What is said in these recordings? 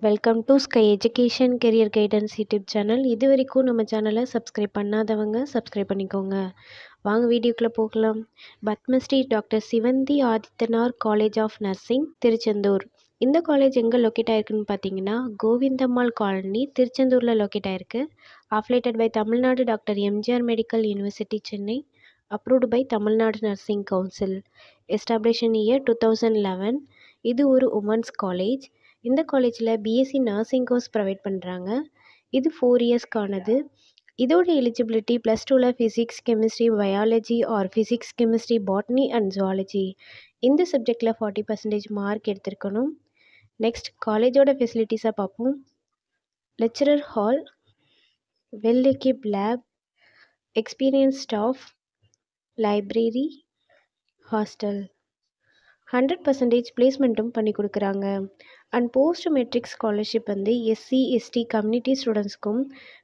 Welcome to sky education career guidance YouTube channel. இது வரைக்கும் நம்ம சேனலை சப்ஸ்கிரைப் பண்ணாதவங்க சப்ஸ்கிரைப் பண்ணிக்கோங்க. வாங்க வீடியோக்குள்ளே போகலாம். Padmashri doctor Sivanthi Adithanar college of nursing, Tiruchendur. இந்த காலேஜ் எங்கே லொக்கேட் ஆயிருக்குன்னு பார்த்தீங்கன்னா, கோவிந்தம்மாள் காலனி, திருச்செந்தூரில் லொக்கேட் ஆயிருக்கு. Affiliated by Tamil Nadu doctor MGR medical university, Chennai. Approved by Tamil Nadu nursing council. Establish in year 2011. இது ஒரு உமன்ஸ் காலேஜ். இந்த காலேஜில் பிஎஸ்சி நர்சிங் கோர்ஸ் ப்ரொவைட் பண்ணுறாங்க. இது 4 இயர்ஸ்க்கானது. இதோட எலிஜிபிலிட்டி +2ல் physics, chemistry, biology or physics, chemistry, botany and zoology இந்த சப்ஜெக்டில் 40% மார்க் எடுத்திருக்கணும். நெக்ஸ்ட் காலேஜோட ஃபெசிலிட்டிஸை பார்ப்போம். Lecturer hall, well equipped lab, experience staff, library, hostel. 100% பிளேஸ்மெண்ட்டும் பண்ணி கொடுக்குறாங்க. And post matric scholarship SC ST community ஸ்டூடெண்ட்ஸ்க்கும்,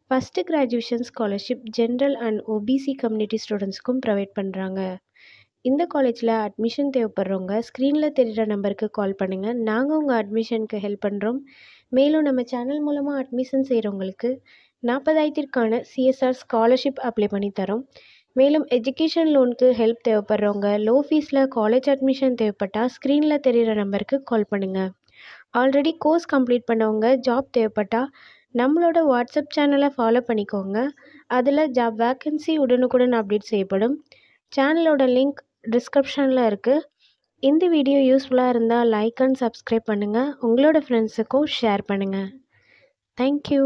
first graduation scholarship general and OBC community ஸ்டூடெண்ட்ஸ்க்கும் ப்ரொவைட் பண்ணுறாங்க. இந்த காலேஜில் அட்மிஷன் தேவைப்படுறவங்க ஸ்க்ரீனில் தெரிகிற நம்பருக்கு கால் பண்ணுங்கள். நாங்கள் உங்கள் அட்மிஷனுக்கு ஹெல்ப் பண்ணுறோம். மேலும் நம்ம சேனல் மூலமாக அட்மிஷன் செய்கிறவங்களுக்கு 40,000க்கான சிஎஸ்ஆர் ஸ்காலர்ஷிப் அப்ளை பண்ணி தரோம். மேலும் எஜுகேஷன் லோனுக்கு ஹெல்ப் தேவைப்படுறவங்க, லோ ஃபீஸில் காலேஜ் அட்மிஷன் தேவைப்பட்டால் ஸ்க்ரீனில் தெரிகிற நம்பருக்கு கால் பண்ணுங்கள். ஆல்ரெடி கோர்ஸ் கம்ப்ளீட் பண்ணவங்க ஜாப் தேவைப்பட்டால் நம்மளோட வாட்ஸ்அப் சேனலை ஃபாலோ பண்ணிக்கோங்க. அதில் ஜாப் வேக்கன்சி உடனுக்குடன் அப்டேட் செய்யப்படும். சேனலோட லிங்க் டிஸ்கிரிப்ஷனில் இருக்குது. இந்த வீடியோ யூஸ்ஃபுல்லாக இருந்தால் லைக் அண்ட் சப்ஸ்கிரைப் பண்ணுங்கள். உங்களோட ஃப்ரெண்ட்ஸுக்கும் ஷேர் பண்ணுங்கள். தேங்க்யூ.